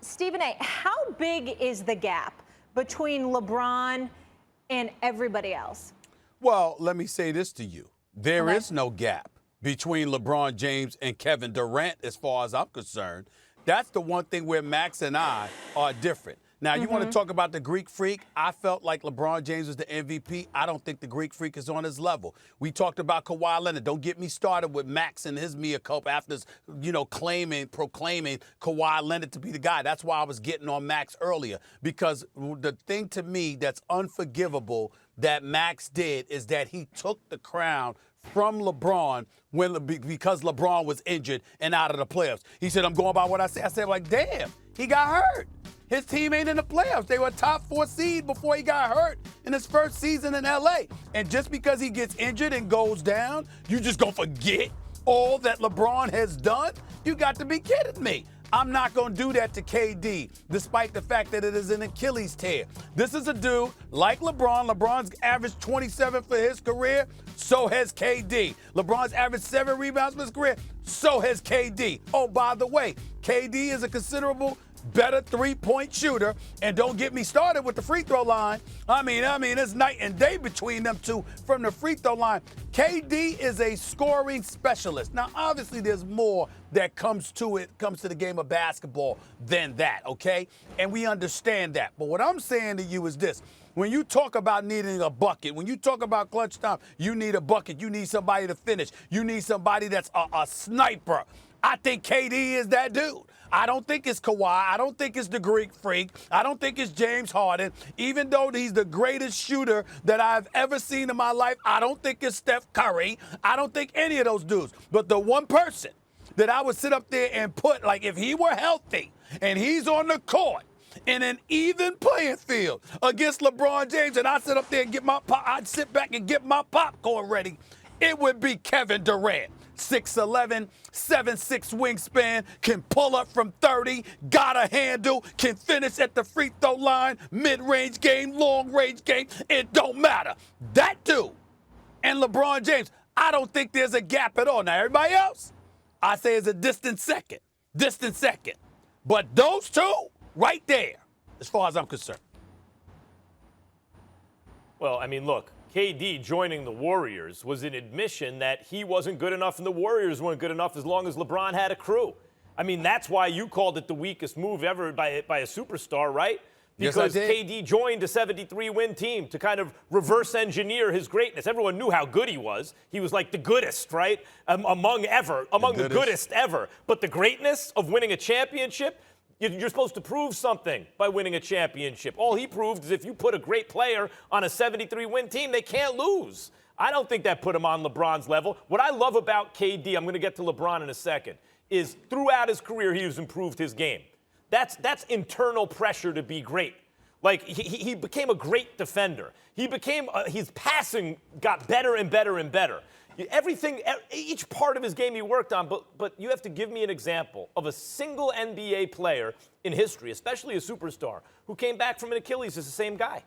Stephen A., how big is the gap between LeBron and everybody else? Well, let me say this to you. There Okay. is no gap between LeBron James and Kevin Durant as far as I'm concerned. That's the one thing where Max and I are different. Now, you want to talk about the Greek freak? I felt like LeBron James was the MVP. I don't think the Greek freak is on his level. We talked about Kawhi Leonard. Don't get me started with Max and his mea culpa after, proclaiming Kawhi Leonard to be the guy. That's why I was getting on Max earlier, because the thing to me that's unforgivable that Max did is that he took the crown from LeBron because LeBron was injured and out of the playoffs. He said, I'm going by what I said. I said, like, damn, he got hurt. His team ain't in the playoffs. They were a top 4 seed before he got hurt in his first season in L.A. And just because he gets injured and goes down, you just gonna forget all that LeBron has done? You got to be kidding me. I'm not going to do that to KD, despite the fact that it is an Achilles tear. This is a dude like LeBron. LeBron's averaged 27 for his career. So has KD. LeBron's averaged 7 rebounds for his career. So has KD. Oh, by the way, KD is a considerable better three-point shooter. And don't get me started with the free throw line. I mean, it's night and day between them two from the free throw line. KD is a scoring specialist. Now, obviously, there's more that comes to the game of basketball than that, okay? And we understand that. But what I'm saying to you is this. When you talk about needing a bucket, when you talk about clutch time, you need a bucket. You need somebody to finish. You need somebody that's a sniper. I think KD is that dude. I don't think it's Kawhi. I don't think it's the Greek freak. I don't think it's James Harden. Even though he's the greatest shooter that I've ever seen in my life, I don't think it's Steph Curry. I don't think any of those dudes. But the one person that I would sit up there and put, like, if he were healthy and he's on the court in an even playing field against LeBron James, and I sit up there and I'd sit back and get my popcorn ready, it would be Kevin Durant. 6'11", 7'6" wingspan, can pull up from 30, got a handle, can finish at the free throw line, mid-range game, long-range game, it don't matter. That dude and LeBron James, I don't think there's a gap at all. Now, everybody else, I say is a distant second. But those two, right there, as far as I'm concerned. Well, I mean, look, KD joining the Warriors was an admission that he wasn't good enough and the Warriors weren't good enough as long as LeBron had a crew. I mean, that's why you called it the weakest move ever by a superstar, right? Because yes, KD joined a 73-win team to kind of reverse engineer his greatness. Everyone knew how good he was. He was like the goodest, right? Among the goodest ever. But the greatness of winning a championship, you're supposed to prove something by winning a championship. All he proved is if you put a great player on a 73-win team, they can't lose. I don't think that put him on LeBron's level. What I love about KD, I'm going to get to LeBron in a second, is throughout his career he has improved his game. That's internal pressure to be great. Like, he became a great defender. His passing got better and better and better. Everything, each part of his game he worked on, but you have to give me an example of a single NBA player in history, especially a superstar, who came back from an Achilles as the same guy.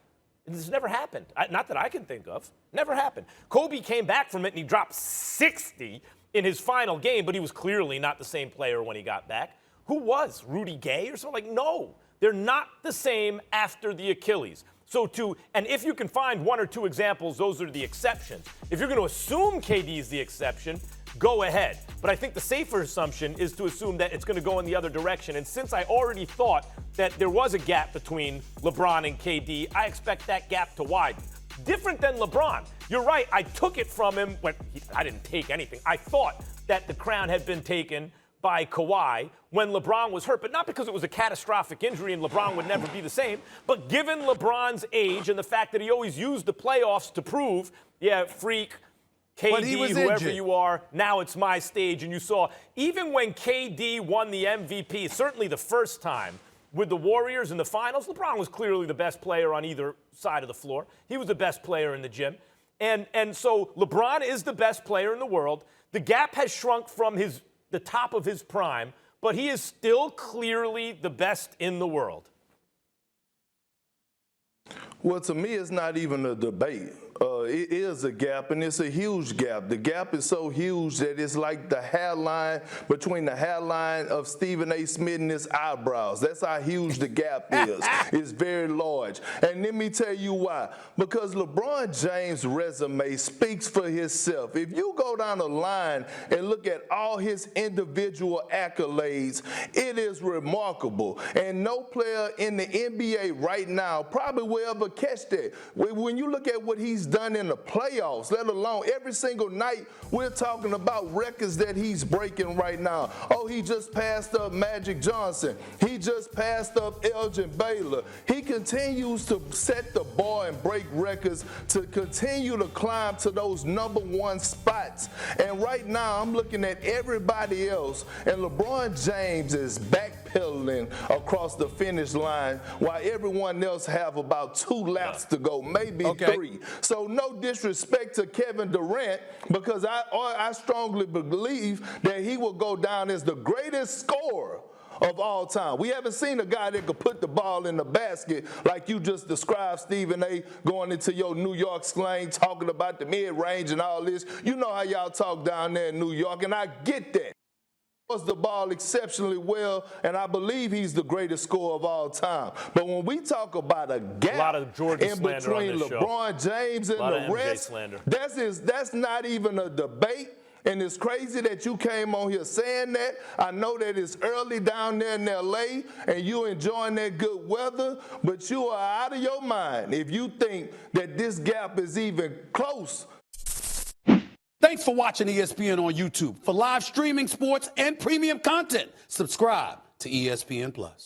This has never happened. Not that I can think of. Never happened. Kobe came back from it and he dropped 60 in his final game, but he was clearly not the same player when he got back. Who was? Rudy Gay or something? Like, no. They're not the same after the Achilles. And if you can find one or two examples, those are the exceptions. If you're going to assume KD is the exception, go ahead. But I think the safer assumption is to assume that it's going to go in the other direction. And since I already thought that there was a gap between LeBron and KD, I expect that gap to widen. Different than LeBron. You're right, I took it from him. I didn't take anything. I thought that the crown had been taken by Kawhi when LeBron was hurt, but not because it was a catastrophic injury and LeBron would never be the same, but given LeBron's age and the fact that he always used the playoffs to prove, yeah, freak, KD, whoever injured. You are, now it's my stage. And you saw, even when KD won the MVP, certainly the first time with the Warriors in the finals, LeBron was clearly the best player on either side of the floor. He was the best player in the gym. And so LeBron is the best player in the world. The gap has shrunk from the top of his prime, but he is still clearly the best in the world. Well, to me, it's not even a debate. It is a gap, and it's a huge gap. The gap is so huge that it's like the hairline between the hairline of Stephen A. Smith and his eyebrows. That's how huge the gap is. It's very large. And let me tell you why. Because LeBron James' resume speaks for himself. If you go down the line and look at all his individual accolades, it is remarkable. And no player in the NBA right now probably will ever catch that. When you look at what he's done in the playoffs, let alone every single night, we're talking about records that he's breaking right now. Oh, he just passed up Magic Johnson. He just passed up Elgin Baylor. He continues to set the bar and break records to continue to climb to those #1 spots. And right now, I'm looking at everybody else, and LeBron James is backpedaling across the finish line while everyone else have about 2 laps to go, maybe 3. So no disrespect to Kevin Durant, because I strongly believe that he will go down as the greatest scorer of all time. We haven't seen a guy that could put the ball in the basket like you just described, Stephen A., going into your New York slang, talking about the mid-range and all this. You know how y'all talk down there in New York, and I get that. Was the ball exceptionally well, and I believe he's the greatest scorer of all time. But when we talk about a gap in between LeBron James and the rest, that's not even a debate. And it's crazy that you came on here saying that. I know that it's early down there in L.A. and you're enjoying that good weather, but you are out of your mind if you think that this gap is even close. Thanks for watching ESPN on YouTube. For live streaming, sports, and premium content, subscribe to ESPN+.